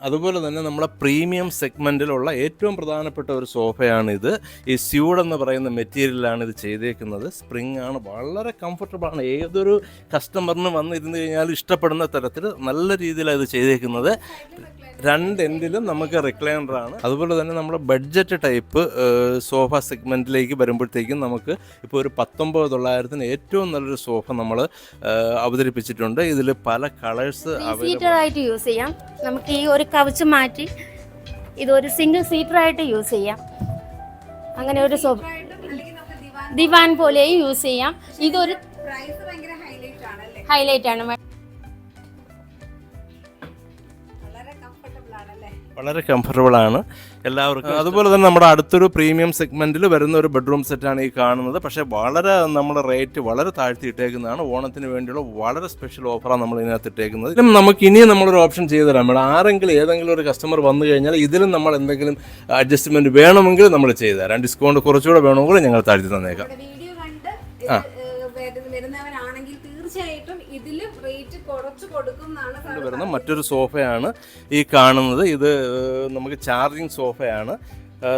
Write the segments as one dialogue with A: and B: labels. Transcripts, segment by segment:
A: അതുപോലെ തന്നെ നമ്മുടെ പ്രീമിയം സെഗ്മെൻറ്റിലുള്ള ഏറ്റവും പ്രധാനപ്പെട്ട ഒരു സോഫയാണിത്. ഈ സ്യൂഡ് എന്ന് പറയുന്ന മെറ്റീരിയലാണ് ഇത് ചെയ്തേക്കുന്നത്. സ്പ്രിങ് ആണ്, വളരെ കംഫർട്ടബിളാണ്. ഏതൊരു കസ്റ്റമറിന് വന്നിരുന്ന് കഴിഞ്ഞാൽ ഇഷ്ടപ്പെടുന്ന തരത്തിൽ നല്ല രീതിയിലാണ് ഇത് ചെയ്തേക്കുന്നത്. രണ്ട് എൻഡിലും നമുക്ക് റിക്ലൈനറാണ്. അതുപോലെ തന്നെ നമ്മുടെ ബഡ്ജറ്റ് ടൈപ്പ് സോഫ സെഗ്മെൻറ്റിലേക്ക് വരുമ്പോഴത്തേക്കും നമുക്ക് ഇപ്പോൾ ഒരു 19,900 ഏറ്റവും നല്ലൊരു സോഫ നമ്മൾ അവതരിപ്പിച്ചിട്ടുണ്ട്. ഇതിൽ പല കളേഴ്സ്
B: സീറ്റർ ആയിട്ട് യൂസ് ചെയ്യാം. നമുക്ക് ഈ ഒരു കവച്ച് മാറ്റി ഇതൊരു സിംഗിൾ സീറ്റർ ആയിട്ട് യൂസ് ചെയ്യാം. അങ്ങനെ ഒരു സോഫ ദിവാൻ പോലെയും യൂസ് ചെയ്യാം. ഇതൊരു ഹൈലൈറ്റ് ആണ്.
A: വളരെ കംഫർട്ടബിൾ ആണ് എല്ലാവർക്കും. അതുപോലെ തന്നെ നമ്മുടെ അടുത്തൊരു പ്രീമിയം സെഗ്മെന്റിൽ വരുന്ന ഒരു ബെഡ്റൂം സെറ്റാണ് ഈ കാണുന്നത്. പക്ഷേ വളരെ നമ്മുടെ റേറ്റ് വളരെ താഴ്ത്തി ഇട്ടേക്കുന്നതാണ്. ഓണത്തിന് വേണ്ടിയുള്ള വളരെ സ്പെഷ്യൽ ഓഫറാണ് നമ്മൾ ഇതിനകത്ത് ഇട്ടേക്കുന്നത്. ഇതിലും നമുക്ക് ഇനിയും നമ്മളൊരു ഓപ്ഷൻ ചെയ്തു തരാം മേഡം. ആരെങ്കിലും ഏതെങ്കിലും ഒരു കസ്റ്റമർ വന്നു കഴിഞ്ഞാൽ ഇതിലും നമ്മൾ എന്തെങ്കിലും അഡ്ജസ്റ്റ്മെന്റ് വേണമെങ്കിൽ നമ്മൾ ചെയ്തു തരാം. ഡിസ്കൗണ്ട് കുറച്ചുകൂടെ വേണമെങ്കിൽ ഞങ്ങൾ താഴ്ത്തി തന്നേക്കാം.
C: വരുന്നവരാണെങ്കിൽ തീർച്ചയായിട്ടും ഇതിലും റേറ്റ് കുറച്ച് കൊടുക്കുന്നതാണ്.
A: വരുന്ന മറ്റൊരു സോഫയാണ് ഈ കാണുന്നത്. ഇത് നമുക്ക് ചാർജിങ് സോഫയാണ്.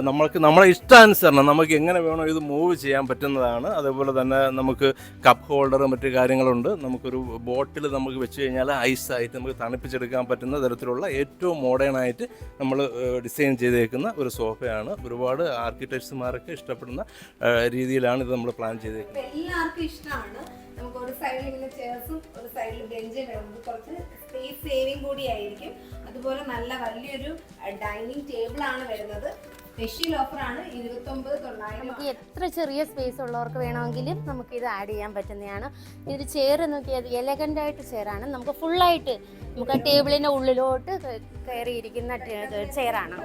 A: നമ്മൾക്ക് നമ്മളെ ഇഷ്ടാനുസരണം നമുക്ക് എങ്ങനെ വേണോ ഇത് മൂവ് ചെയ്യാൻ പറ്റുന്നതാണ്. അതേപോലെ തന്നെ നമുക്ക് കപ്പ് ഹോൾഡർ മറ്റു കാര്യങ്ങളുണ്ട്. നമുക്കൊരു ബോട്ടിൽ നമുക്ക് വെച്ച് കഴിഞ്ഞാൽ ഐസായിട്ട് നമുക്ക് തണുപ്പിച്ചെടുക്കാൻ പറ്റുന്ന തരത്തിലുള്ള ഏറ്റവും മോഡേൺ ആയിട്ട് നമ്മൾ ഡിസൈൻ ചെയ്തേക്കുന്ന ഒരു സോഫയാണ്. ഒരുപാട് ആർക്കിടെക്ട്സുമാരൊക്കെ ഇഷ്ടപ്പെടുന്ന രീതിയിലാണ് ഇത് നമ്മൾ പ്ലാൻ ചെയ്തേക്കുന്നത്.
C: എല്ലാവർക്കും ഇഷ്ടമാണ്. നമുക്ക് ഒരു സൈഡിൽ ഇങ്ങനെ ചെയർസും ഒരു സൈഡിൽ ബെഞ്ചും വരുന്നത് കുറച്ച് സ്പേസ് സേവിങ് കൂടി ആയിരിക്കും. അതുപോലെ നല്ല വലിയൊരു ഡൈനിങ് ടേബിൾ ആണ് വരുന്നത്. സ്പെഷ്യൽ ഓഫറാണ് 29,900.
B: നമുക്ക് എത്ര ചെറിയ സ്പേസ് ഉള്ളവർക്ക് വേണമെങ്കിലും നമുക്ക് ഇത് ആഡ് ചെയ്യാൻ പറ്റുന്നതാണ്. ഇതൊരു ചെയർ നോക്കിയത് എലഗൻ്റ് ആയിട്ട് ചെയറാണ്. നമുക്ക് ഫുള്ളായിട്ട് നമുക്ക് ആ ടേബിളിൻ്റെ ഉള്ളിലോട്ട് കയറിയിരിക്കുന്ന ചെയറാണ്.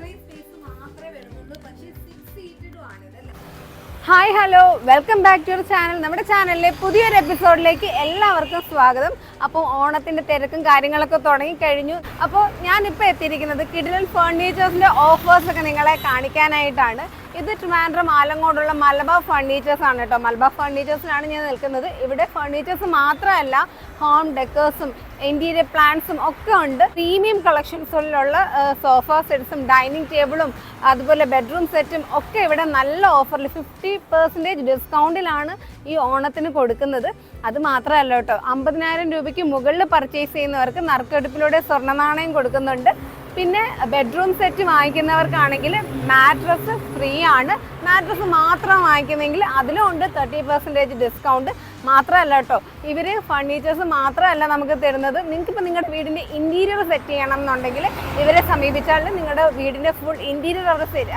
C: Hi hello, welcome back to your channel. നമ്മുടെ ചാനലിലെ പുതിയൊരു എപ്പിസോഡിലേക്ക് എല്ലാവർക്കും സ്വാഗതം. അപ്പോൾ ഓണത്തിൻ്റെ തിരക്കും കാര്യങ്ങളൊക്കെ തുടങ്ങിക്കഴിഞ്ഞു. അപ്പോൾ ഞാനിപ്പോൾ എത്തിയിരിക്കുന്നത് കിഡിലൻ ഫർണിച്ചേഴ്സിൻ്റെ ഓഫേഴ്സൊക്കെ നിങ്ങളെ കാണിക്കാനായിട്ടാണ്. ഇത് ട്രിവാൻഡ്രം ആലങ്ങോടുള്ള മലബാർ ഫർണിച്ചേഴ്സ് ആണ് കേട്ടോ. മലബാർ ഫർണിച്ചേഴ്സിലാണ് ഞാൻ നിൽക്കുന്നത്. ഇവിടെ ഫർണിച്ചേഴ്സ് മാത്രമല്ല ഹോം ഡെക്കേഴ്സും ഇൻറ്റീരിയർ പ്ലാന്റ്സും ഒക്കെ ഉണ്ട്. പ്രീമിയം കളക്ഷൻസിലുള്ള സോഫ സെറ്റ്സും ഡൈനിങ് ടേബിളും അതുപോലെ ബെഡ്റൂം സെറ്റും ഒക്കെ ഇവിടെ നല്ല ഓഫറിൽ 50% ഡിസ്കൗണ്ടിലാണ് ഈ ഓണത്തിന് കൊടുക്കുന്നത്. അത് മാത്രമല്ല കേട്ടോ, 50,000 രൂപയ്ക്ക് മുകളിൽ പർച്ചേസ് ചെയ്യുന്നവർക്ക് നറുക്കെടുപ്പിലൂടെ സ്വർണ്ണ നാണയം കൊടുക്കുന്നുണ്ട്. പിന്നെ ബെഡ്റൂം സെറ്റ് വാങ്ങിക്കുന്നവർക്കാണെങ്കിൽ മാട്രസ് ഫ്രീ ആണ്. മാട്രസ് മാത്രം വാങ്ങിക്കുന്നെങ്കിൽ അതിലും ഉണ്ട് 30% ഡിസ്കൗണ്ട്. മാത്രമല്ല കേട്ടോ, ഇവർ ഫർണിച്ചേഴ്സ് മാത്രമല്ല നമുക്ക് തരുന്നത്. നിങ്ങൾക്കിപ്പോൾ നിങ്ങളുടെ വീടിൻ്റെ ഇൻറ്റീരിയർ സെറ്റ് ചെയ്യണം എന്നുണ്ടെങ്കിൽ ഇവരെ സമീപിച്ചാൽ നിങ്ങളുടെ വീടിൻ്റെ ഫുൾ ഇൻറ്റീരിയർ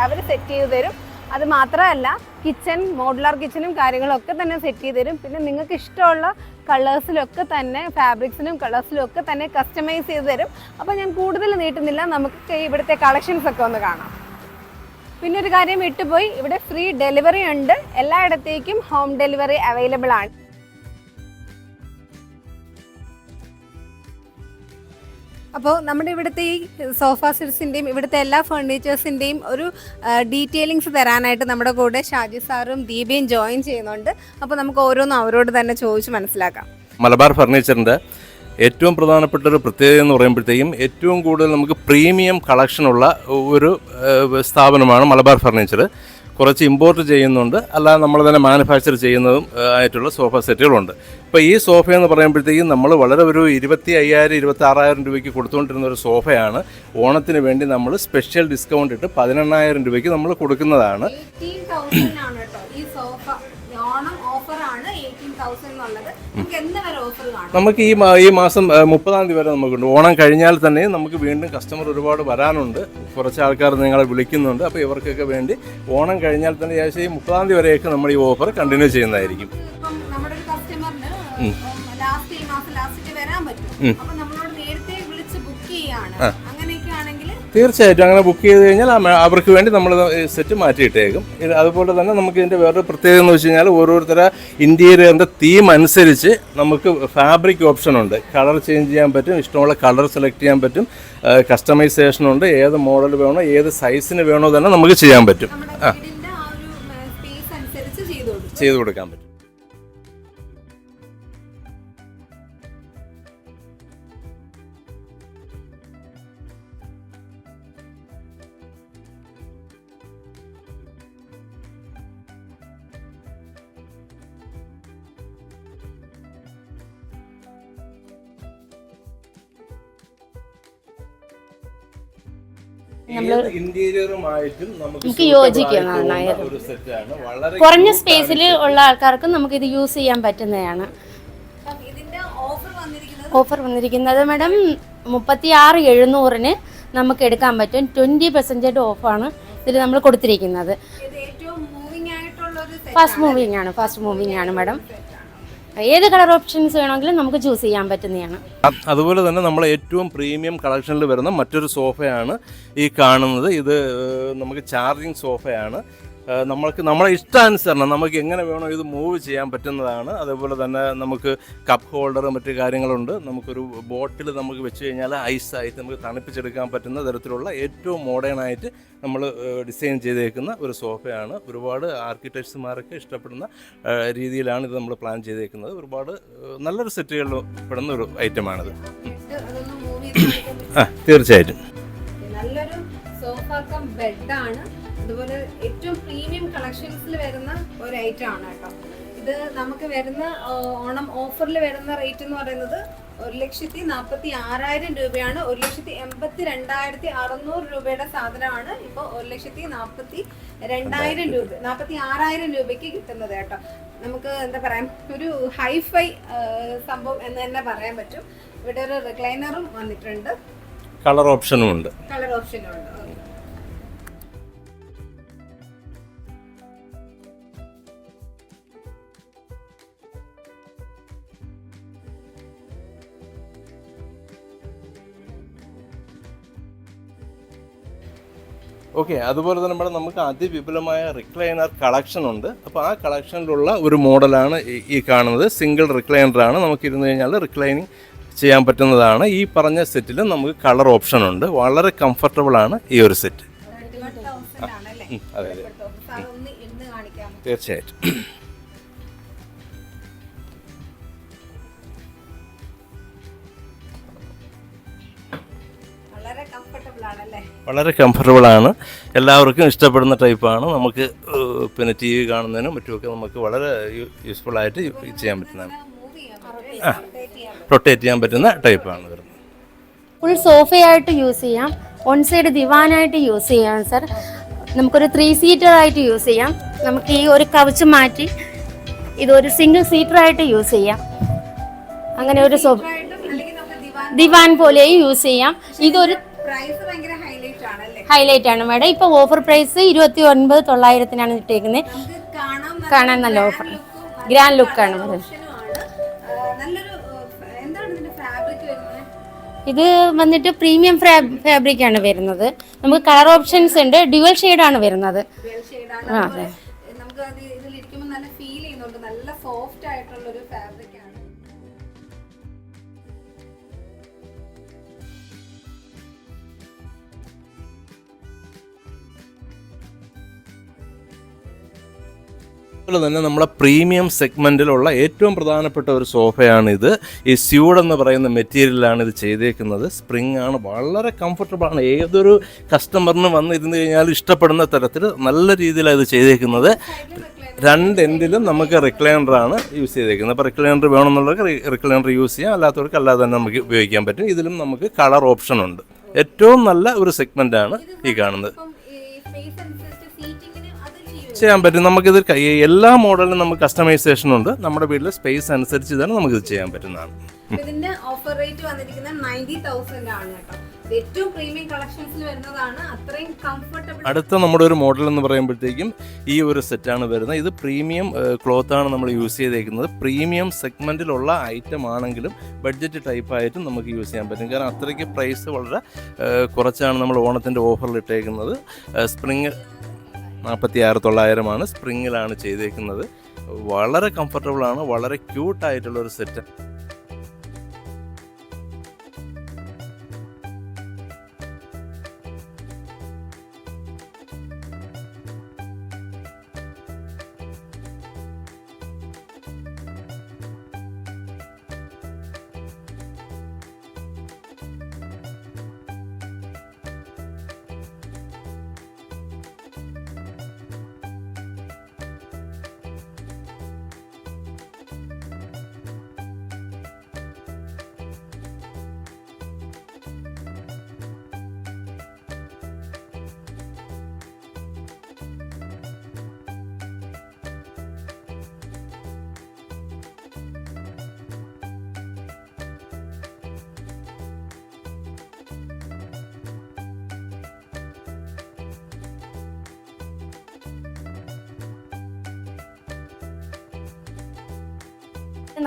C: അവർ സെറ്റ് ചെയ്ത് തരും. അത് മാത്രമല്ല കിച്ചൺ, മോഡുലാർ കിച്ചണും കാര്യങ്ങളൊക്കെ തന്നെ സെറ്റ് ചെയ്ത് തരും. പിന്നെ നിങ്ങൾക്ക് ഇഷ്ടമുള്ള കളേഴ്സിലൊക്കെ തന്നെ ഫാബ്രിക്സിനും കളേഴ്സിലും ഒക്കെ തന്നെ കസ്റ്റമൈസ് ചെയ്ത് തരും. അപ്പോൾ ഞാൻ കൂടുതൽ നീട്ടുന്നില്ല, നമുക്ക് ഇവിടുത്തെ കളക്ഷൻസ് ഒക്കെ ഒന്ന് കാണാം. പിന്നെ ഒരു കാര്യം വിട്ടുപോയി, ഇവിടെ ഫ്രീ ഡെലിവറി ഉണ്ട്. എല്ലായിടത്തേക്കും ഹോം ഡെലിവറി അവൈലബിൾ ആണ്. അപ്പോൾ നമ്മുടെ ഇവിടുത്തെ ഈ സോഫ സെറ്റ്സിൻ്റെയും ഇവിടുത്തെ എല്ലാ ഫർണിച്ചേഴ്സിൻ്റെയും ഒരു ഡീറ്റെയിലിങ്സ് തരാനായിട്ട് നമ്മുടെ കൂടെ ഷാജി സാറും ദീപയും ജോയിൻ ചെയ്യുന്നുണ്ട്. അപ്പോൾ നമുക്ക് ഓരോന്നും അവരോട് തന്നെ ചോദിച്ച് മനസ്സിലാക്കാം.
A: മലബാർ ഫർണിച്ചറിൻ്റെ ഏറ്റവും പ്രധാനപ്പെട്ട ഒരു പ്രത്യേകത എന്ന് പറയുമ്പോഴത്തേക്കും ഏറ്റവും കൂടുതൽ നമുക്ക് പ്രീമിയം കളക്ഷനുള്ള ഒരു സ്ഥാപനമാണ് മലബാർ ഫർണിച്ചർ. കുറച്ച് ഇമ്പോർട്ട് ചെയ്യുന്നുണ്ട്, അല്ലാതെ നമ്മൾ തന്നെ മാനുഫാക്ചർ ചെയ്യുന്നതും ആയിട്ടുള്ള സോഫ സെറ്റുകളുണ്ട്. ഇപ്പോൾ ഈ സോഫ എന്ന് പറയുമ്പോഴത്തേക്കും നമ്മൾ വളരെ ഒരു 25,000 26,000 രൂപയ്ക്ക് കൊടുത്തുകൊണ്ടിരുന്ന ഒരു സോഫയാണ് ഓണത്തിന് വേണ്ടി നമ്മൾ സ്പെഷ്യൽ ഡിസ്കൗണ്ട് ഇട്ട് 18,000 രൂപയ്ക്ക് നമ്മൾ കൊടുക്കുന്നതാണ്. നമുക്ക് ഈ മാസം 30-ാം തീയതി വരെ നമുക്കുണ്ട്. ഓണം കഴിഞ്ഞാൽ തന്നെ നമുക്ക് വീണ്ടും കസ്റ്റമർ ഒരുപാട് വരാനുണ്ട്. കുറച്ച് ആൾക്കാർ നിങ്ങളെ വിളിക്കുന്നുണ്ട്. അപ്പോൾ ഇവർക്കൊക്കെ വേണ്ടി ഓണം കഴിഞ്ഞാൽ തന്നെ ഏകദേശം ഈ 30-ാം തീയതി വരെയൊക്കെ നമ്മൾ ഈ ഓഫർ കണ്ടിന്യൂ ചെയ്യുന്നതായിരിക്കും. തീർച്ചയായിട്ടും അങ്ങനെ ബുക്ക് ചെയ്ത് കഴിഞ്ഞാൽ അവർക്ക് വേണ്ടി നമ്മൾ സെറ്റ് മാറ്റിയിട്ടേക്കും. അതുപോലെ തന്നെ നമുക്ക് ഇതിൻ്റെ വേറൊരു പ്രത്യേകത എന്ന് വെച്ച് കഴിഞ്ഞാൽ ഓരോരുത്തരുടെ ഇൻറ്റീരിയറിൻ്റെ തീം അനുസരിച്ച് നമുക്ക് ഫാബ്രിക് ഓപ്ഷൻ ഉണ്ട്. കളർ ചേഞ്ച് ചെയ്യാൻ പറ്റും, ഇഷ്ടമുള്ള കളർ സെലക്ട് ചെയ്യാൻ പറ്റും, കസ്റ്റമൈസേഷൻ ഉണ്ട്. ഏത് മോഡൽ വേണോ ഏത് സൈസിന് വേണോ തന്നെ നമുക്ക് ചെയ്യാൻ പറ്റും, ചെയ്തു കൊടുക്കാൻ പറ്റും. ഇന്റീരിയറുമായിട്ടും
B: നമുക്ക് യോജിക്കുന്നതാണ്.
A: ഒരു സെറ്റാണ്. വളരെ
B: കുറഞ്ഞ സ്പേസിൽ ഉള്ള ആൾക്കാർക്ക് നമുക്ക് ഇത് യൂസ് ചെയ്യാൻ പറ്റുന്നതാണ്.
C: ഇതിന്റെ
B: ഓഫർ വന്നിരിക്കുന്നത് മാഡം 36,700 നമുക്ക് എടുക്കാൻ പറ്റും. 20% ഓഫാണ് ഇതിൽ നമ്മൾ കൊടുത്തിരിക്കുന്നത്. ഫാസ്റ്റ് മൂവിങ് ആണ് മാഡം. ഏത് കളർ ഓപ്ഷൻസ് വേണമെങ്കിലും നമുക്ക് ചൂസ് ചെയ്യാൻ പറ്റുന്നതാണ്.
A: അതുപോലെ തന്നെ നമ്മൾ ഏറ്റവും പ്രീമിയം കളക്ഷനിൽ വരുന്ന മറ്റൊരു സോഫയാണ് ഈ കാണുന്നത്. ഇത് നമുക്ക് ചാർജിങ് സോഫയാണ്. നമ്മൾക്ക് നമ്മളെ ഇഷ്ടാനുസരണം നമുക്ക് എങ്ങനെ വേണോ ഇത് മൂവ് ചെയ്യാൻ പറ്റുന്നതാണ്. അതേപോലെ തന്നെ നമുക്ക് കപ്പ് ഹോൾഡർ മറ്റു കാര്യങ്ങളുണ്ട്. നമുക്കൊരു ബോട്ടിൽ നമുക്ക് വെച്ച് കഴിഞ്ഞാൽ ഐസായിട്ട് നമുക്ക് തണുപ്പിച്ചെടുക്കാൻ പറ്റുന്ന തരത്തിലുള്ള ഏറ്റവും മോഡേൺ ആയിട്ട് നമ്മൾ ഡിസൈൻ ചെയ്തേക്കുന്ന ഒരു സോഫയാണ്. ഒരുപാട് ആർക്കിടെക്ട്സുമാരൊക്കെ ഇഷ്ടപ്പെടുന്ന രീതിയിലാണ് ഇത് നമ്മൾ പ്ലാൻ ചെയ്തേക്കുന്നത്. ഒരുപാട് നല്ലൊരു സെറ്റുകളിൽ പെടുന്ന ഒരു ഐറ്റമാണിത്. തീർച്ചയായിട്ടും
C: നല്ലൊരു സോഫ കം ബെഡാണ്. അതുപോലെ ഏറ്റവും പ്രീമിയം കളക്ഷൻസിൽ വരുന്ന ഒരു ഐറ്റം ആണ് കേട്ടോ. ഇത് നമുക്ക് വരുന്ന ഓണം ഓഫറിൽ വരുന്ന റേറ്റ് എന്ന് പറയുന്നത് 1,46,000 രൂപയാണ്. 1,82,600 രൂപയുടെ സാധനമാണ് ഇപ്പോൾ 1,42,000 രൂപ 46,000 രൂപയ്ക്ക് കിട്ടുന്നത് കേട്ടോ. നമുക്ക് എന്താ പറയാ, ഒരു ഹൈഫൈ സംഭവം എന്ന് തന്നെ പറയാൻ പറ്റും. ഇവിടെ ഒരു റിക്ലൈനറും വന്നിട്ടുണ്ട്.
A: കളർ ഓപ്ഷനും ഉണ്ട്. ഓക്കെ, അതുപോലെ തന്നെ നമുക്ക് അതിവിപുലമായ റിക്ലൈനർ കളക്ഷൻ ഉണ്ട്. അപ്പോൾ ആ കളക്ഷനിലുള്ള ഒരു മോഡലാണ് ഈ കാണുന്നത്. സിംഗിൾ റിക്ലൈനറാണ്. നമുക്ക് ഇരുന്ന് കഴിഞ്ഞാൽ റിക്ലൈനിങ് ചെയ്യാൻ പറ്റുന്നതാണ്. ഈ പറഞ്ഞ സെറ്റിൽ നമുക്ക് കളർ ഓപ്ഷൻ ഉണ്ട്. വളരെ കംഫർട്ടബിൾ ആണ് ഈ ഒരു സെറ്റ്. അതെ അതെ, തീർച്ചയായിട്ടും. വളരെ കംഫർട്ടബിൾ ആണ്. എല്ലാവർക്കും ഇഷ്ടപ്പെടുന്ന ടൈപ്പാണ്. നമുക്ക് പിന്നെ TV കാണുന്നതിനും മറ്റുമൊക്കെ നമുക്ക് വളരെ യൂസ്ഫുൾ ആയിട്ട് ചെയ്യാൻ പറ്റുന്നതാണ്. റൊട്ടേറ്റ് ചെയ്യാൻ പറ്റുന്ന ടൈപ്പാണ് വരുന്നത്.
B: ഫുൾ സോഫയായിട്ട് യൂസ് ചെയ്യാം, വൺ സൈഡ് ദിവാനായിട്ട് യൂസ് ചെയ്യാം സർ. നമുക്കൊരു 3 സീറ്റർ ആയിട്ട് യൂസ് ചെയ്യാം. നമുക്ക് ഈ ഒരു കവച്ച് മാറ്റി ഇതൊരു സിംഗിൾ സീറ്റർ ആയിട്ട് യൂസ് ചെയ്യാം. അങ്ങനെ ഒരു സോഫ ദിവാൻ പോലെയും യൂസ് ചെയ്യാം. ഇതൊരു ഹൈലൈറ്റ് ആണ് മാഡം. ഇപ്പൊ ഓഫർ പ്രൈസ് 29,900 ഇട്ടേക്കുന്നത്. കാണാൻ നല്ല ഓഫർ, ഗ്രാൻഡ് ലുക്കാണ് മാഡം. ഇത് വന്നിട്ട് പ്രീമിയം ഫാബ്രിക് ആണ് വരുന്നത്. നമുക്ക് കളർ ഓപ്ഷൻസ് ഉണ്ട്. ഡ്യുവൽ ഷെയ്ഡ് ആണ് വരുന്നത്. അതെ,
C: നല്ല സോഫ്റ്റ് ആയിട്ടുള്ള ഒരു ഫാബ്രിക് ആണ്.
A: അതുപോലെ തന്നെ നമ്മളെ പ്രീമിയം സെഗ്മെൻറ്റിലുള്ള ഏറ്റവും പ്രധാനപ്പെട്ട ഒരു സോഫയാണിത്. ഈ സ്യൂഡ് എന്ന് പറയുന്ന മെറ്റീരിയലാണ് ഇത് ചെയ്തേക്കുന്നത്. സ്പ്രിങ് ആണ്, വളരെ കംഫർട്ടബിളാണ്. ഏതൊരു കസ്റ്റമറിന് വന്നിരുന്ന് കഴിഞ്ഞാൽ ഇഷ്ടപ്പെടുന്ന തരത്തിൽ നല്ല രീതിയിലാണ് ഇത് ചെയ്തേക്കുന്നത്. രണ്ട് എൻഡിലും നമുക്ക് റിക്ലൈനറാണ് യൂസ് ചെയ്തേക്കുന്നത്. അപ്പോൾ റിക്ലൈനർ വേണമെന്നുള്ളവർക്ക് റിക്ലൈനർ യൂസ് ചെയ്യാം, അല്ലാത്തവർക്ക് അല്ലാതെ തന്നെ നമുക്ക് ഉപയോഗിക്കാൻ പറ്റും. ഇതിലും നമുക്ക് കളർ ഓപ്ഷൻ ഉണ്ട്. ഏറ്റവും നല്ല ഒരു സെഗ്മെൻ്റാണ് ഈ കാണുന്നത്. ചെയ്യാൻ പറ്റും. നമുക്കിത് എല്ലാ മോഡലിലും നമുക്ക് കസ്റ്റമൈസേഷൻ ഉണ്ട്. നമ്മുടെ വീട്ടിലെ സ്പേസ് അനുസരിച്ച് തന്നെ നമുക്കിത് ചെയ്യാൻ പറ്റുന്നതാണ്.
C: ഇതിന്റെ ഓഫർ റേറ്റ് വന്നിരിക്കുന്നത് 90,000 ആണ് കേട്ടോ. ഏറ്റവും പ്രീമിയം കളക്ഷൻസിൽ വരുന്നതാണ്. അത്രയും കംഫർട്ടബിൾ.
A: അടുത്ത നമ്മുടെ ഒരു മോഡൽ എന്ന് പറയുമ്പോഴത്തേക്കും ഈ ഒരു സെറ്റാണ് വരുന്നത്. ഇത് പ്രീമിയം ക്ലോത്താണ് നമ്മൾ യൂസ് ചെയ്തേക്കുന്നത്. പ്രീമിയം സെഗ്മെൻറ്റിലുള്ള ഐറ്റം ആണെങ്കിലും ബഡ്ജറ്റ് ടൈപ്പായിട്ടും നമുക്ക് യൂസ് ചെയ്യാൻ പറ്റും. കാരണം അത്രയ്ക്ക് പ്രൈസ് വളരെ കുറച്ചാണ് നമ്മൾ ഓണത്തിൻ്റെ ഓഫറിൽ ഇട്ടേക്കുന്നത്. സ്പ്രിങ് 46,900 സ്പ്രിങ്ങിലാണ് ചെയ്തേക്കുന്നത്. വളരെ കംഫർട്ടബിളാണ്, വളരെ ക്യൂട്ടായിട്ടുള്ളൊരു സെറ്റ്.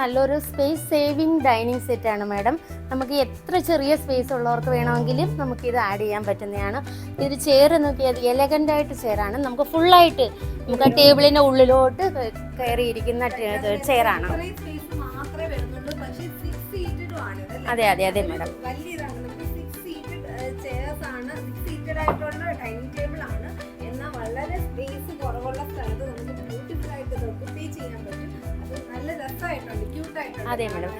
B: നല്ലൊരു സ്പേസ് സേവിങ് ഡൈനിങ് സെറ്റ് ആണ് മാഡം. നമുക്ക് എത്ര ചെറിയ സ്പേസ് ഉള്ളവർക്ക് വേണമെങ്കിലും നമുക്ക് ഇത് ആഡ് ചെയ്യാൻ പറ്റുന്നതാണ്. ഇതൊരു ചെയർ നോക്കിയാൽ എലഗൻ്റ് ആയിട്ട് ചെയറാണ്. നമുക്ക് ഫുള്ളായിട്ട് നമുക്ക് ആ ടേബിളിൻ്റെ ഉള്ളിലോട്ട് കയറിയിരിക്കുന്ന ചെയറാണ്. അതെ അതെ അതെ മാഡം.
C: ഡൈനിങ് ടേബിൾ ആണ്. എന്നാൽ വളരെ സ്പേസ് കുറവുള്ള സ്ഥലത്ത് നമുക്ക് ബ്യൂട്ടിഫുൾ ആയിട്ട് ഒക്കുപൈ ചെയ്യാൻ പറ്റും. അത് നല്ല രസമായിട്ടുണ്ട്, ക്യൂട്ടായിട്ടുണ്ട്.
B: അതെ മാഡം.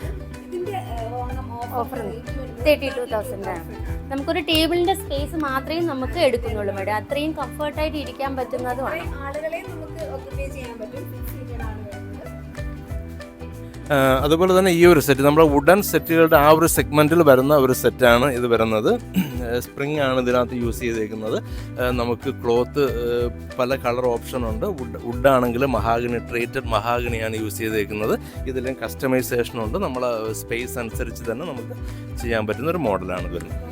C: ഇതിന്റെ
B: ഓഫർ 32,000 ആണ്. നമുക്കൊരു ടേബിളിന്റെ സ്പേസ് മാത്രമേ നമുക്ക് എടുക്കുന്നുള്ളൂ മാഡം. അത്രയും കംഫർട്ടായിട്ട് ഇരിക്കാൻ പറ്റുന്നതുമാണ്.
C: ആളുകളെ നമുക്ക് ഒക്കുപൈ ചെയ്യാൻ പറ്റും.
A: അതുപോലെ തന്നെ ഈ ഒരു സെറ്റ് നമ്മുടെ വുഡൻ സെറ്റുകളുടെ ആ ഒരു സെഗ്മെൻറ്റിൽ വരുന്ന ഒരു സെറ്റാണ് ഇത് വരുന്നത്. സ്പ്രിങ് ആണ് ഇതിനകത്ത് യൂസ് ചെയ്തേക്കുന്നത്. നമുക്ക് ക്ലോത്ത് പല കളർ ഓപ്ഷൻ ഉണ്ട്. വുഡാണെങ്കിൽ മഹാഗണി, ട്രീറ്റഡ് മഹാഗണിയാണ് യൂസ് ചെയ്തേക്കുന്നത്. ഇതിലും കസ്റ്റമൈസേഷൻ ഉണ്ട്. നമ്മളെ സ്പേസ് അനുസരിച്ച് തന്നെ നമുക്ക് ചെയ്യാൻ പറ്റുന്ന ഒരു മോഡലാണ് വരുന്നത്.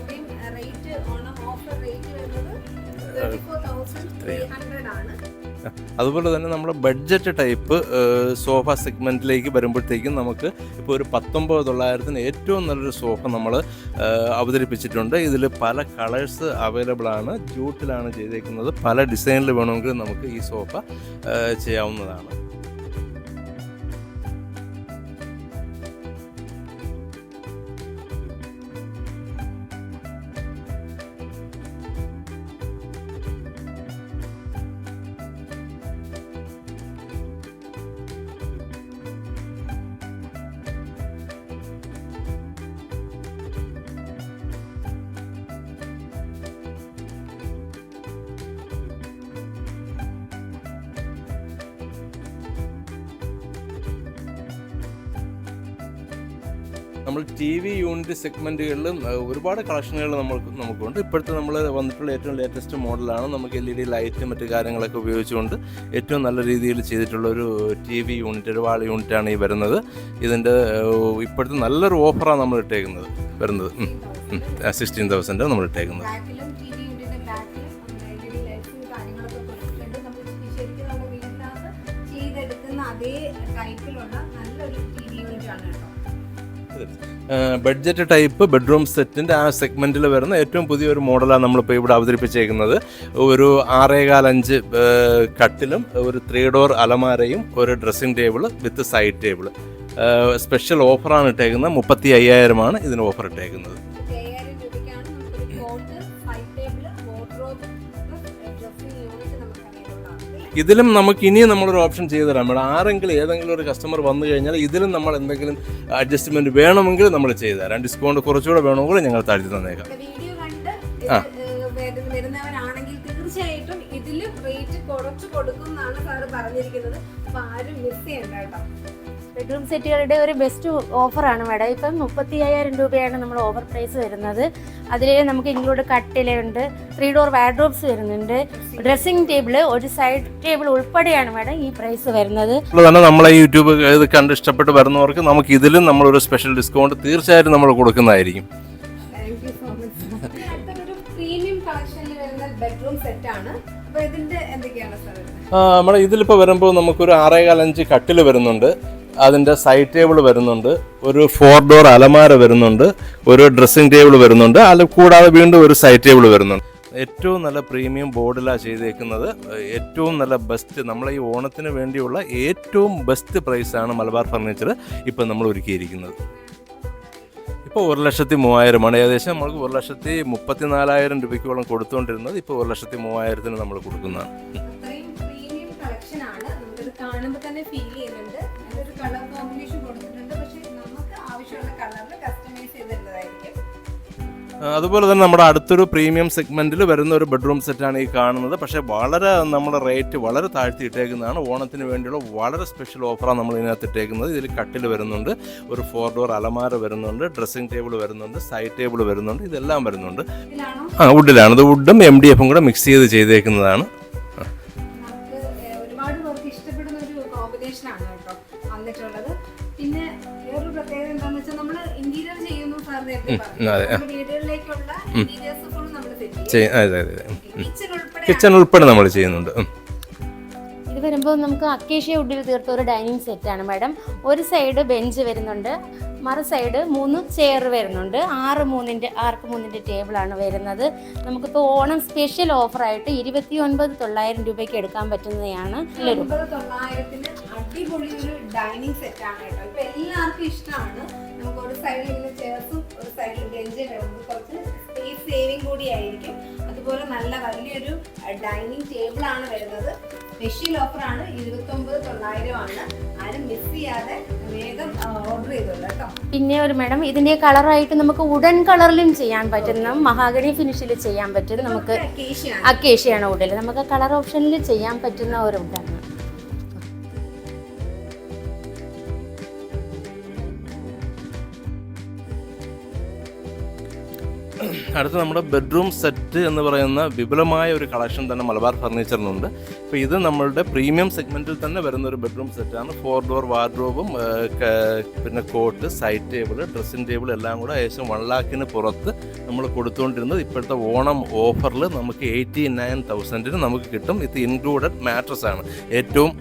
A: അതുപോലെ തന്നെ നമ്മുടെ ബഡ്ജറ്റ് ടൈപ്പ് സോഫ സെഗ്മെൻറ്റിലേക്ക് വരുമ്പോഴത്തേക്കും നമുക്ക് ഇപ്പോൾ ഒരു 19,900 ഏറ്റവും നല്ലൊരു സോഫ നമ്മൾ അവതരിപ്പിച്ചിട്ടുണ്ട്. ഇതിൽ പല കളേഴ്സ് അവൈലബിൾ ആണ്. ജൂട്ടിലാണ് ചെയ്തേക്കുന്നത്. പല ഡിസൈനിൽ വേണമെങ്കിൽ നമുക്ക് ഈ സോഫ ചെയ്യാവുന്നതാണ്. നമ്മൾ ടി വി യൂണിറ്റ് സെഗ്മെൻറ്റുകളിലും ഒരുപാട് കളക്ഷനുകൾ നമുക്കുണ്ട്. ഇപ്പോഴത്തെ നമ്മൾ വന്നിട്ടുള്ള ഏറ്റവും ലേറ്റസ്റ്റ് മോഡലാണ്. നമുക്ക് LED ലൈറ്റ് മറ്റു കാര്യങ്ങളൊക്കെ ഉപയോഗിച്ചുകൊണ്ട് ഏറ്റവും നല്ല രീതിയിൽ ചെയ്തിട്ടുള്ള ഒരു ടി വി യൂണിറ്റ്, ഒരു വാൾ യൂണിറ്റാണ് ഈ വരുന്നത്. ഇതിൻ്റെ ഇപ്പോഴത്തെ നല്ലൊരു ഓഫറാണ് നമ്മൾ ഇട്ടേക്കുന്നത് വരുന്നത്. 16,000 നമ്മൾ ഇട്ടേക്കുന്നത്. ബഡ്ജറ്റ് ടൈപ്പ് ബെഡ്റൂം സെറ്റിൻ്റെ ആ സെഗ്മെൻറ്റിൽ വരുന്ന ഏറ്റവും പുതിയൊരു മോഡലാണ് നമ്മളിപ്പോൾ ഇവിടെ അവതരിപ്പിച്ചേക്കുന്നത്. ഒരു 6.25 കട്ടിലും ഒരു 3 ഡോർ അലമാരയും ഒരു dressing table with side table. Special ഓഫറാണ് ഇട്ടേക്കുന്നത്. 35,000 ഇതിന് ഓഫർ ഇട്ടേക്കുന്നത്. ഇതിലും നമുക്ക് ഇനിയും നമ്മളൊരു ഓപ്ഷൻ ചെയ്തു തരാം മേഡം. ആരെങ്കിലും ഏതെങ്കിലും ഒരു കസ്റ്റമർ വന്നു കഴിഞ്ഞാൽ ഇതിലും നമ്മൾ എന്തെങ്കിലും അഡ്ജസ്റ്റ്മെൻറ്റ് വേണമെങ്കിൽ നമ്മൾ ചെയ്തു തരാം. ഡിസ്കൗണ്ട് കുറച്ചുകൂടെ വേണമെങ്കിൽ ഞങ്ങൾ താഴ്ത്തി തന്നേക്കാം.
C: വരുന്നവരാണെങ്കിൽ തീർച്ചയായിട്ടും ഇതിലും റേറ്റ് കുറച്ച് കൊടുക്കും എന്നാണ് സാറ് പറഞ്ഞിരിക്കുന്നത്. അപ്പോൾ ആരും മിസ് ചെയ്യണ്ട കേട്ടോ.
B: ബെഡ്റൂം സെറ്റുകളുടെ ഒരു ബെസ്റ്റ് ഓഫറാണ് മാഡം. ഇപ്പം 35,000 രൂപയാണ് നമ്മൾ ഓഫർ പ്രൈസ് വരുന്നത്. അതിൽ നമുക്ക് ഇൻക്ലൂഡ് കട്ടിലുണ്ട്, 3 ഡോർ വാർഡ്രോബ്സ് വരുന്നുണ്ട്, ഡ്രസ്സിംഗ് ടേബിൾ, ഒരു സൈഡ് ടേബിൾ ഉൾപ്പെടെയാണ് മാഡം ഈ പ്രൈസ് വരുന്നത്.
A: തന്നെ നമ്മളെ യൂട്യൂബ് ഇത് കണ്ട് ഇഷ്ടപ്പെട്ട് വരുന്നവർക്ക് നമുക്ക് ഇതിലും നമ്മളൊരു സ്പെഷ്യൽ ഡിസ്കൗണ്ട് തീർച്ചയായിട്ടും നമ്മൾ കൊടുക്കുന്നതായിരിക്കും.
C: പ്രീമിയം കളക്ഷനിൽ വരുന്ന ബെഡ്റൂം സെറ്റ് ആണ്. അപ്പോൾ ഇതിന്റെ എന്തൊക്കെയാണ് സാർ?
A: നമ്മുടെ ഇതിലിപ്പോൾ വരുമ്പോൾ നമുക്കൊരു 6.25 കട്ടിൽ വരുന്നുണ്ട്. അതിൻ്റെ സൈഡ് ടേബിൾ വരുന്നുണ്ട്, ഒരു 4 ഡോർ അലമാര വരുന്നുണ്ട്, ഒരു ഡ്രസ്സിംഗ് ടേബിൾ വരുന്നുണ്ട്, കൂടാതെ വീണ്ടും ഒരു സൈഡ് ടേബിൾ വരുന്നുണ്ട്. ഏറ്റവും നല്ല പ്രീമിയം ബോർഡിലാണ് ചെയ്തേക്കുന്നത്. ഏറ്റവും നല്ല ബെസ്റ്റ്, നമ്മളെ ഈ ഓണത്തിന് വേണ്ടിയുള്ള ഏറ്റവും ബെസ്റ്റ് പ്രൈസാണ് മലബാർ ഫർണിച്ചർ ഇപ്പം നമ്മൾ ഒരുക്കിയിരിക്കുന്നത്. ഇപ്പോൾ 1,03,000 ഏകദേശം നമ്മൾക്ക് 1,34,000 രൂപയ്ക്കോളം കൊടുത്തുകൊണ്ടിരുന്നത് ഇപ്പോൾ 1,03,000 നമ്മൾ കൊടുക്കുന്നതാണ്.
C: കാണുമ്പോൾ തന്നെ ഫീൽ ചെയ്യുന്നുണ്ട്. നല്ലൊരു കളർ കോമ്പിനേഷൻ കൊടുത്തിട്ടുണ്ട്. പക്ഷേ നമുക്ക് ആവശ്യമുള്ള കളറിൽ കസ്റ്റമൈസ് ചെയ്തിരുന്നതായിരിക്കും.
A: അതുപോലെ തന്നെ നമ്മുടെ അടുത്തൊരു പ്രീമിയം സെഗ്മെൻറ്റിൽ വരുന്ന ഒരു ബെഡ്റൂം സെറ്റാണ് ഈ കാണുന്നത്. പക്ഷേ വളരെ നമ്മുടെ റേറ്റ് വളരെ താഴ്ത്തി ഇട്ടേക്കുന്നതാണ്. ഓണത്തിന് വേണ്ടിയുള്ള വളരെ സ്പെഷ്യൽ ഓഫറാണ് നമ്മൾ ഇതിനകത്ത് ഇട്ടേക്കുന്നത്. ഇതിൽ കട്ടിൽ വരുന്നുണ്ട്, ഒരു 4 ഡോർ അലമാര വരുന്നുണ്ട്, ഡ്രസ്സിംഗ് ടേബിൾ വരുന്നുണ്ട്, സൈഡ് ടേബിൾ വരുന്നുണ്ട്, ഇതെല്ലാം വരുന്നുണ്ട്. വുഡിലാണ്. ഇത് വുഡും MDF കൂടെ മിക്സ് ചെയ്ത് ചെയ്തേക്കുന്നതാണ്.
C: വന്നിട്ടുള്ളത്. പിന്നെ വേറൊരു പ്രത്യേകത എന്താണെന്ന് വെച്ചാൽ നമ്മൾ ഇന്റീരിയർ ചെയ്യുന്നു സാർ വീടുകളിലേക്കുള്ള ഇന്റീരിയേഴ്സ് ഫുൾ നമ്മൾ
A: കിച്ചൺ ഉൾപ്പെടെ നമ്മൾ ചെയ്യുന്നുണ്ട്.
B: ഇത് വരുമ്പോൾ വരുമ്പോൾ നമുക്ക് അക്കേഷ്യ വുഡിൽ തീർത്ത ഒരു ഡൈനിങ് സെറ്റാണ് മാഡം. ഒരു സൈഡ് ബെഞ്ച് വരുന്നുണ്ട്, മറു സൈഡ് 3 ചെയർ വരുന്നുണ്ട്. 6x3 ടേബിളാണ് വരുന്നത്. നമുക്കിപ്പോൾ ഓണം സ്പെഷ്യൽ ഓഫറായിട്ട് 29,900 രൂപയ്ക്ക് എടുക്കാൻ പറ്റുന്നതാണ്.
C: 29,900-ന് അടിപൊളി ഒരു ഡൈനിങ് സെറ്റാണ് കേട്ടോ. ഇപ്പൊ എല്ലാവർക്കും ഇഷ്ടമാണ്. നമുക്ക് ഒരു സൈഡിൽ ഇങ്ങനെ ചെയർസും ഒരു സൈഡിൽ ബെഞ്ച് വരുന്നത് കുറച്ച് സ്പേസ് സേവിങ് കൂടി ആയിരിക്കും. അതുപോലെ നല്ല വലിയൊരു ഡൈനിങ് ടേബിൾ ആണ് വരുന്നത്. സ്പെഷ്യൽ ഓഫറാണ്, 29,900 ആണ്. ആരും മിസ് ചെയ്യാതെ വേഗം ഓർഡർ ചെയ്തോളൂ കേട്ടോ.
B: പിന്നെ ഒരു മാഡം ഇതിന്റെ കളറായിട്ട് നമുക്ക് വുഡൻ കളറിലും ചെയ്യാൻ പറ്റുന്ന, മഹാഗണി ഫിനിഷിൽ ചെയ്യാൻ പറ്റും. നമുക്ക് അക്കേഷ്യയാണ് വുഡിൽ, നമുക്ക് കളർ ഓപ്ഷനിൽ ചെയ്യാൻ പറ്റുന്ന ഒരു വുഡാണ്.
A: അടുത്ത നമ്മുടെ ബെഡ്റൂം സെറ്റ് എന്ന് പറയുന്ന വിപുലമായ ഒരു കളക്ഷൻ തന്നെ മലബാർ ഫർണിച്ചറിനുണ്ട്. ഇപ്പോൾ ഇത് നമ്മളുടെ പ്രീമിയം സെഗ്മെൻറ്റിൽ തന്നെ വരുന്ന ഒരു ബെഡ്റൂം സെറ്റാണ്. 4 ഡോർ വാർഡ്രോബും പിന്നെ cot, side table, dressing table എല്ലാം കൂടെ ഏകദേശം 1 lakhന് പുറത്ത് നമ്മൾ കൊടുത്തുകൊണ്ടിരുന്നത് ഇപ്പോഴത്തെ ഓണം ഓഫറിൽ നമുക്ക് 89,000-ന് നമുക്ക് കിട്ടും. ഇത് ഇൻക്ലൂഡഡ് മാട്രസ് ആണ്. ഏറ്റവും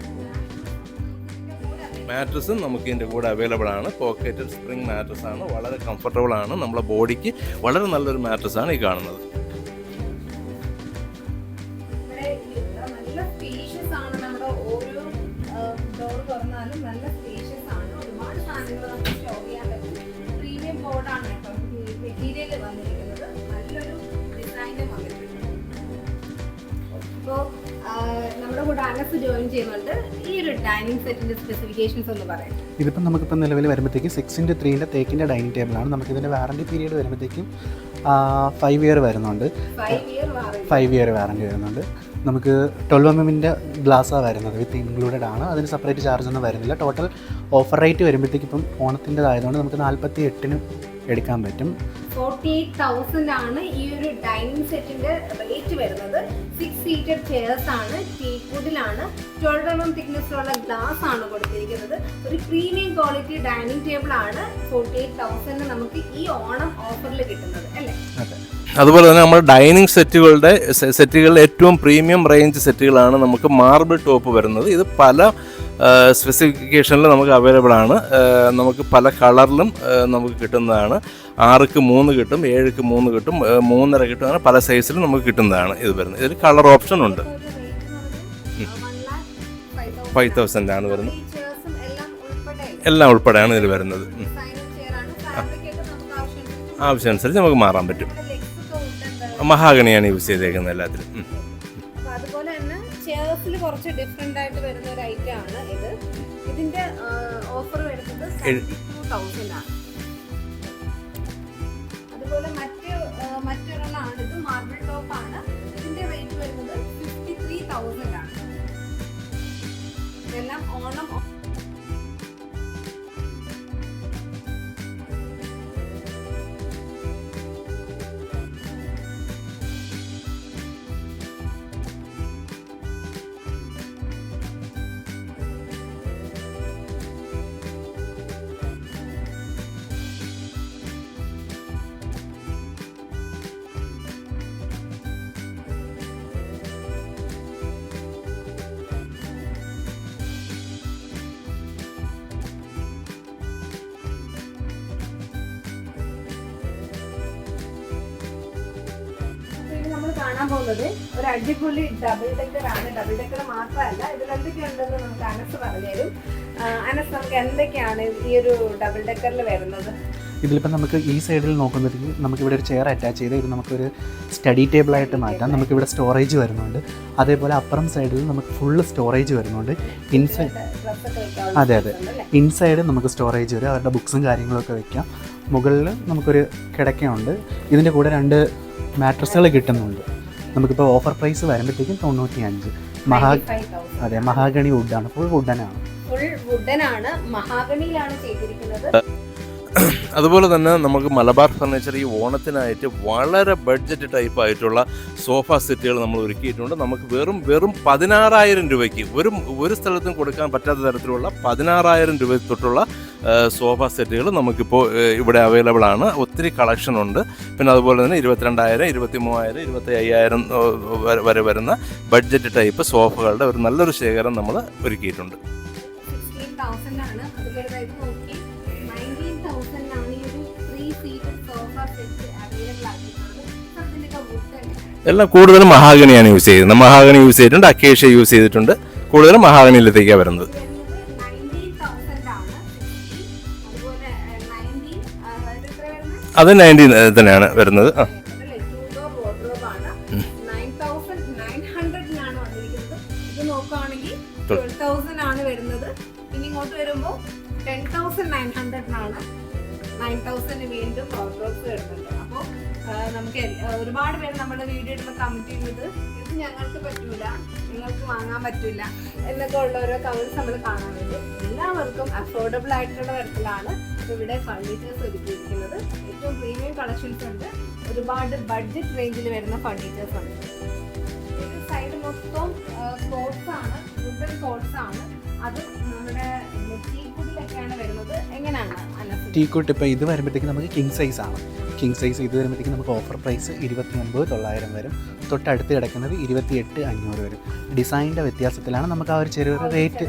A: മാട്രസും നമുക്ക് ഇതിൻ്റെ കൂടെ അവൈലബിൾ ആണ്. പോക്കറ്റഡ് സ്പ്രിംഗ് മാട്രസ് ആണ്, വളരെ കംഫർട്ടബിൾ ആണ്, നമ്മളെ ബോഡിക്ക് വളരെ നല്ലൊരു മാട്രസ് ആണ് ഈ കാണുന്നത്.
C: നല്ല സ്പേഷ്യസ് ആണ്, നമ്മുടെ ഓരോ ഡോർ തുറന്നാലും നല്ല സ്പേഷ്യസ് ആണ്. ഒരുപാട് സാധനങ്ങൾ നമുക്ക് സ്റ്റോർ ചെയ്യാൻ പറ്റും. പ്രീമിയം ബോർഡാണ് കേട്ടോ മെറ്റീരിയൽ വന്നിരിക്കുന്നത്. നല്ലൊരു ഡിസൈനും വന്നിട്ടുണ്ട്. ഇപ്പോൾ നമ്മുടെ കൂടെ അനസ് ജോയിൻ ചെയ്യുന്നുണ്ട്. ഈ ഒരു ഡൈനിങ് സെറ്റിന്റെ സ്പെസിഫിക്കേഷൻസ് ഒന്ന് പറയാം.
D: ഇതിപ്പം നമുക്കിപ്പോൾ നിലവിൽ വരുമ്പോഴത്തേക്കും 6x3 തേക്കിൻ്റെ ഡൈനിങ് ടേബിളാണ്. നമുക്കിതിൻ്റെ വാറണ്ടി പീരീഡ് വരുമ്പോഴത്തേക്കും 5 year വരുന്നുണ്ട്. 5 year വാറണ്ടി വരുന്നുണ്ട്. നമുക്ക് 12 mm ഗ്ലാസ്സാണ് വരുന്നത്, വിത്ത് ഇൻക്ലൂഡഡ് ആണ്. അതിന് സെപ്പറേറ്റ് ചാർജ് ഒന്നും വരുന്നില്ല. ടോട്ടൽ ഓഫർ റേറ്റ് വരുമ്പോഴത്തേക്കും ഇപ്പം ഓണത്തിൻ്റെതായതുകൊണ്ട് നമുക്ക് 48-ന് എടുക്കാൻ പറ്റും.
C: 48,000 ആണ് ഈ ഒരു ഡൈനിങ് സെറ്റിന്റെ റേറ്റ് വരുന്നത്. 6 seated ചെയർസ് ആണ്, ടീക്ക് വുഡിലാണ്, 12 mm തിക്നെസ്സിലുള്ള ഗ്ലാസ് ആണ് കൊടുത്തിരിക്കുന്നത്. ഒരു പ്രീമിയം ക്വാളിറ്റി ഡൈനിങ് ടേബിൾ ആണ് 48,000-ന് നമുക്ക് ഈ ഓണം ഓഫറിൽ കിട്ടുന്നത് അല്ലേ?
A: അതുപോലെ തന്നെ നമ്മുടെ ഡൈനിങ് സെറ്റുകളുടെ ഏറ്റവും പ്രീമിയം റേഞ്ച് സെറ്റുകളാണ് നമുക്ക് മാർബിൾ ടോപ്പ് വരുന്നത്. ഇത് പല സ്പെസിഫിക്കേഷനിൽ നമുക്ക് അവൈലബിൾ ആണ്. നമുക്ക് പല കളറിലും നമുക്ക് കിട്ടുന്നതാണ്. 6x3 കിട്ടും, 7x3 കിട്ടും, 3.5 കിട്ടും, അങ്ങനെ പല സൈസിലും നമുക്ക് കിട്ടുന്നതാണ് ഇത് വരുന്നത്. ഇതിൽ കളർ ഓപ്ഷൻ ഉണ്ട്. 5,000 ആണ് വരുന്നത്. എല്ലാം ഉൾപ്പെടെയാണ് ഇതിൽ വരുന്നത്. ആവശ്യമനുസരിച്ച് നമുക്ക് മാറാൻ പറ്റും. മഹാഗണിയാണ് യൂസ് ചെയ്തേക്കുന്നത് എല്ലാത്തിലും.
C: അതുപോലെ തന്നെ ചെയർസിൽ കുറച്ച് ഡിഫറെന്റ് ആയിട്ട് വരുന്ന ഒരു ഐറ്റം ആണ് ഇത്. ഇതിന്റെ ഓഫർ വരുന്നത് 72,000 ആണ്. അതുപോലെ മറ്റൊരെണ്ണമാണ്, ഇത് മാർബിൾ ടോപ്പ് ആണ്. ഇതിന്റെ റേറ്റ് വരുന്നത് 53,000 ആണ്. ഇതെല്ലാം ഓണം കാണാൻ പോകുന്നത് ഒരു അടിപൊളി ഡബിൾ ഡെക്കർ ആണ്. ഡബിൾ ഡെക്കർ മാത്രമല്ല, ഇതിൽ എന്തൊക്കെയുണ്ടെന്ന് നമുക്ക് അനസ് പറഞ്ഞുതരും. അനസ്, നമുക്ക് എന്തൊക്കെയാണ് ഈ ഒരു ഡബിൾ ഡെക്കറിൽ വരുന്നത്?
D: ഇതിലിപ്പോൾ നമുക്ക് ഈ സൈഡിൽ നോക്കുമ്പോഴത്തേക്ക് നമുക്കിവിടെ ഒരു ചെയർ അറ്റാച്ച് ചെയ്ത് ഇത് നമുക്കൊരു സ്റ്റഡി ടേബിളായിട്ട് മാറ്റാം. നമുക്കിവിടെ സ്റ്റോറേജ് വരുന്നുണ്ട്. അതേപോലെ അപ്പുറം സൈഡിൽ നമുക്ക് ഫുള്ള് സ്റ്റോറേജ് വരുന്നുണ്ട്. അതെ ഇൻസൈഡ് നമുക്ക് സ്റ്റോറേജ് വരും, അവരുടെ ബുക്സും കാര്യങ്ങളൊക്കെ വെക്കാം. മുകളിൽ നമുക്കൊരു കിടക്കയുണ്ട്. ഇതിൻ്റെ കൂടെ 2 മാട്രസുകൾ കിട്ടുന്നുണ്ട്. നമുക്കിപ്പോൾ ഓഫർ പ്രൈസ് വരുമ്പോഴത്തേക്കും 95. Mahogany വുഡാണ്, full വുഡനാണ്.
C: മഹാഗണിയിലാണ് ചെയ്തിരിക്കുന്നത്.
A: അതുപോലെ തന്നെ നമുക്ക് മലബാർ ഫർണിച്ചർ ഈ ഓണത്തിനായിട്ട് വളരെ ബഡ്ജറ്റ് ടൈപ്പ് ആയിട്ടുള്ള സോഫ സെറ്റുകൾ നമ്മൾ ഒരുക്കിയിട്ടുണ്ട്. നമുക്ക് വെറും 16,000 രൂപയ്ക്ക് ഒരു സ്ഥലത്തും കൊടുക്കാൻ പറ്റാത്ത തരത്തിലുള്ള 16,000 രൂപ തൊട്ടുള്ള സോഫ സെറ്റുകൾ നമുക്കിപ്പോൾ ഇവിടെ അവൈലബിൾ ആണ്. ഒത്തിരി കളക്ഷൻ ഉണ്ട്. പിന്നെ അതുപോലെ തന്നെ 22,000, 23,000, 25,000 വരെ വരുന്ന ബഡ്ജറ്റ് ടൈപ്പ് സോഫകളുടെ ഒരു നല്ലൊരു ശേഖരം നമ്മൾ ഒരുക്കിയിട്ടുണ്ട്.
C: 16,000 ആണ്. അതുപോലെ ഇത് നോക്കി 19,000 ആണ് ഈ ഒരു 3 സീറ്റഡ് സോഫ സെറ്റ് അവൈലബിൾ ആയിട്ടുള്ളത്. അതിന്റെ വുഡ്
A: എല്ലാം കൂടുതലും മഹാഗണിയാണ് യൂസ് ചെയ്യുന്നത്. മഹാഗണി യൂസ് ചെയ്തിട്ടുണ്ട്, അക്കേഷ്യ യൂസ് ചെയ്തിട്ടുണ്ട്. കൂടുതലും മഹാഗണിയിലത്തേക്കാണ് വരുന്നത്. അത് 19 തന്നെയാണ് വരുന്നത്.
C: ഇനി ഇങ്ങോട്ട് വരുമ്പോ 10,900 9,000 വീണ്ടും വരുന്നുണ്ട്. അപ്പോൾ നമുക്ക് ഒരുപാട് പേര് നമ്മുടെ വീഡിയോ ഇടുമ്പോൾ കമന്റ് ചെയ്യുന്നത് ഇത് ഞങ്ങൾക്ക് പറ്റൂല, നിങ്ങൾക്ക് വാങ്ങാൻ പറ്റില്ല എന്നൊക്കെ ഉള്ള ഓരോ കമന്റ്സ് നമ്മൾ കാണാൻ പറ്റും. എല്ലാവർക്കും അഫോർഡബിൾ ആയിട്ടുള്ള തരത്തിലാണ് ഇവിടെ ഫർണിച്ചേഴ്സ് ഒരുക്കിയിരിക്കുന്നത്. ഏറ്റവും പ്രീമിയം കളക്ഷൻസ് ഉണ്ട്, ഒരുപാട് ബഡ്ജറ്റ് റേഞ്ചിൽ വരുന്ന ഫർണിച്ചേഴ്സ് ഉണ്ട്. ഇത് സൈഡ് മൊത്തം കോട്ട്സ് ആണ്, വുഡൻ കോട്ട്സ് ആണ്. അത് നമ്മുടെ ടീക്കുട്ടിലൊക്കെയാണ് വരുന്നത്. എങ്ങനെയാണ്
D: ടീക്കുട്ട് ഇപ്പോൾ ഇത് വരുമ്പോഴത്തേക്ക് നമുക്ക് കിങ് സൈസ് ആണ്. കിങ് സൈസ് ഇത് വരുമ്പോഴത്തേക്ക് നമുക്ക് ഓഫർ പ്രൈസ് 29,900 വരും. തൊട്ടടുത്ത് കിടക്കുന്നത് 28,500 വരും. ഡിസൈനിൻ്റെ വ്യത്യാസത്തിലാണ് നമുക്ക് ആ ഒരു ചെറിയൊരു റേറ്റ്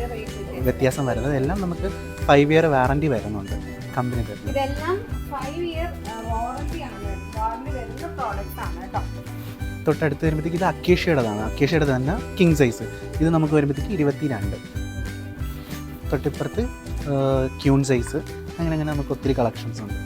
D: വ്യത്യാസം വരുന്നത്. എല്ലാം നമുക്ക് 5 ഇയർ വാറണ്ടി വരുന്നുണ്ട് കമ്പനി തരുന്നത്.
C: ഇതെല്ലാം 5 ഇയർ വാറണ്ടി വരുന്ന പ്രോഡക്റ്റ്സ് ആണ് കേട്ടോ.
D: തൊട്ടടുത്ത് വരുമ്പോഴത്തേക്ക് ഇത് അക്കേഷ്യയുടേതാണ്. അക്കേഷ്യയുടെ തന്നെ കിങ് സൈസ് ഇത് നമുക്ക് വരുമ്പോഴത്തേക്ക് 22. തൊട്ടിപ്പുറത്ത് ക്യൂൺ സൈസ്, അങ്ങനെ നമുക്ക് ഒത്തിരി കളക്ഷൻസ് ഉണ്ട്.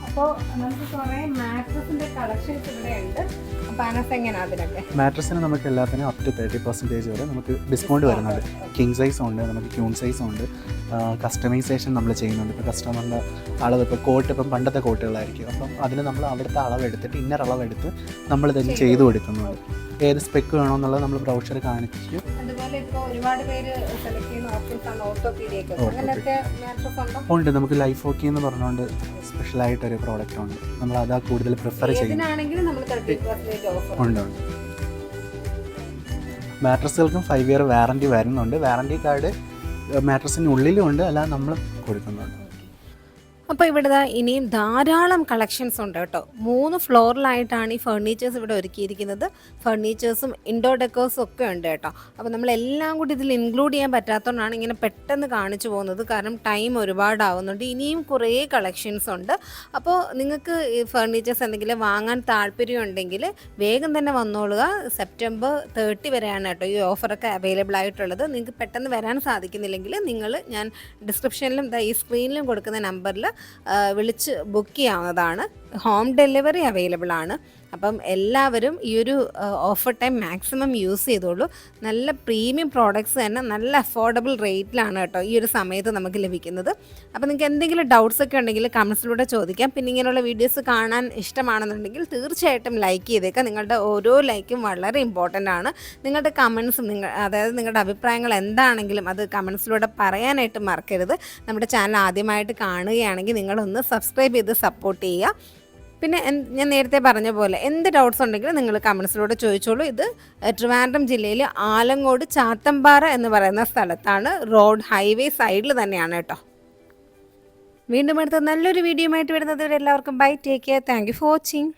C: അപ്പോൾ നമുക്ക് കുറേ മാട്രസിൻ്റെ കളക്ഷൻസ് ഇവിടെ ഉണ്ട്. അപ്പോൾ അതിനകത്ത് എങ്ങനെയാണ് അതിനൊക്കെ?
D: മാട്രസിന് നമുക്ക് എല്ലാത്തിനും അപ് ടു 30% വരെ നമുക്ക് ഡിസ്കൗണ്ട് വരുന്നുണ്ട്. കിങ് സൈസും ഉണ്ട്, നമുക്ക് ക്യൂൺ സൈസും ഉണ്ട്. കസ്റ്റമൈസേഷൻ നമ്മൾ ചെയ്യുന്നുണ്ട്. ഇപ്പോൾ കസ്റ്റമറിൻ്റെ അളവ്, ഇപ്പോൾ കോട്ട് ഇപ്പം പണ്ടത്തെ കോട്ടുകളായിരിക്കും, അപ്പം അതിന് നമ്മൾ അവിടുത്തെ അളവെടുത്തിട്ട് ഇന്നർ അളവെടുത്ത് നമ്മൾ തന്നെ ചെയ്തു കൊടുക്കുന്നുണ്ട്. ഏത് സ്പെക്ക് വേണമെന്നുള്ളത് നമ്മൾ ബ്രൗഷർ കാണിച്ചു.
C: അതുപോലെ ഇപ്പോൾ ഒരുപാട് പേര് സെലക്ട് ചെയ്യുന്ന ഓപ്ഷൻസ് ആണ് ഓർത്തോപീഡിയൊക്കെ. അങ്ങനെയൊക്കെ മാട്രസ് ഉണ്ടോ?
D: ഉണ്ട്, നമുക്ക് ലൈഫ് ഓക്കി എന്ന് പറഞ്ഞുകൊണ്ട് സ്പെഷ്യലായിട്ടൊരു പ്രോഡക്റ്റ് ഉണ്ട്. നമ്മൾ അതാ കൂടുതൽ പ്രിഫർ ചെയ്യുന്നത്. ഉണ്ട്. മാട്രസുകൾക്കും 5 ഇയർ വാറണ്ടി വരുന്നുണ്ട്. വാറണ്ടി കാർഡ് മാട്രസിനുള്ളിലും ഉണ്ട്, അല്ലാതെ നമ്മൾ കൊടുക്കുന്നുണ്ട്.
C: അപ്പോൾ ഇവിടെ ഇനിയും ധാരാളം കളക്ഷൻസ് ഉണ്ട് കേട്ടോ. 3 ഫ്ലോറിലായിട്ടാണ് ഈ ഫർണിച്ചേഴ്സ് ഇവിടെ ഒരുക്കിയിരിക്കുന്നത്. ഫർണിച്ചേഴ്സും ഇൻഡോർ ഡെക്കേഴ്സും ഒക്കെ ഉണ്ട് കേട്ടോ. അപ്പോൾ നമ്മളെല്ലാം കൂടി ഇതിൽ ഇൻക്ലൂഡ് ചെയ്യാൻ പറ്റാത്തതുകൊണ്ടാണ് ഇങ്ങനെ പെട്ടെന്ന് കാണിച്ചു പോകുന്നത്. കാരണം ടൈം ഒരുപാടാവുന്നുണ്ട്. ഇനിയും കുറേ കളക്ഷൻസ് ഉണ്ട്. അപ്പോൾ നിങ്ങൾക്ക് ഈ ഫർണിച്ചേഴ്സ് എന്തെങ്കിലും വാങ്ങാൻ താല്പര്യം ഉണ്ടെങ്കിൽ വേഗം തന്നെ വന്നോളുക. സെപ്റ്റംബർ 30 വരെയാണ് കേട്ടോ ഈ ഓഫറൊക്കെ അവൈലബിൾ ആയിട്ടുള്ളത്. നിങ്ങൾക്ക് പെട്ടെന്ന് വരാൻ സാധിക്കുന്നില്ലെങ്കിൽ ഞാൻ ഡിസ്ക്രിപ്ഷനിലും ഈ സ്ക്രീനിലും കൊടുക്കുന്ന നമ്പറിൽ വിളിച്ച് ബുക്ക് ചെയ്യാവുന്നതാണ്. ഹോം ഡെലിവറി അവൈലബിൾ ആണ്. അപ്പം എല്ലാവരും ഈ ഒരു ഓഫർ ടൈം മാക്സിമം യൂസ് ചെയ്തോളൂ. നല്ല പ്രീമിയം പ്രോഡക്റ്റ്സ് തന്നെ നല്ല അഫോർഡബിൾ റേറ്റിലാണ് കേട്ടോ ഈ ഒരു സമയത്ത് നമുക്ക് ലഭിക്കുന്നത്. അപ്പോൾ നിങ്ങൾക്ക് എന്തെങ്കിലും ഡൗട്ട്സ് ഒക്കെ ഉണ്ടെങ്കിൽ കമൻസിലൂടെ ചോദിക്കാം. പിന്നെ ഇങ്ങനെയുള്ള വീഡിയോസ് കാണാൻ ഇഷ്ടമാണെന്നുണ്ടെങ്കിൽ തീർച്ചയായിട്ടും ലൈക്ക് ചെയ്തേക്കാം. നിങ്ങളുടെ ഓരോ ലൈക്കും വളരെ ഇമ്പോർട്ടൻ്റ് ആണ്. നിങ്ങളുടെ കമൻസും അതായത് നിങ്ങളുടെ അഭിപ്രായങ്ങൾ എന്താണെങ്കിലും അത് കമൻസിലൂടെ പറയാനായിട്ട് മറക്കരുത്. നമ്മുടെ ചാനൽ ആദ്യമായിട്ട് കാണുകയാണെങ്കിൽ നിങ്ങളൊന്ന് സബ്സ്ക്രൈബ് ചെയ്ത് സപ്പോർട്ട് ചെയ്യുക. പിന്നെ ഞാൻ നേരത്തെ പറഞ്ഞ പോലെ എന്ത് ഡൗട്ട്സ് ഉണ്ടെങ്കിലും നിങ്ങൾ കമൻസിലൂടെ ചോദിച്ചോളൂ. ഇത് ട്രിവാൻഡ്രം ജില്ലയിൽ ആലങ്ങോട് ചാത്തമ്പാറ എന്ന് പറയുന്ന സ്ഥലത്താണ്. റോഡ് ഹൈവേ സൈഡിൽ തന്നെയാണ് കേട്ടോ. വീണ്ടും അടുത്ത നല്ലൊരു വീഡിയോ ആയിട്ട് വരുന്നത് വരെ എല്ലാവർക്കും bye, take care, thank you for watching.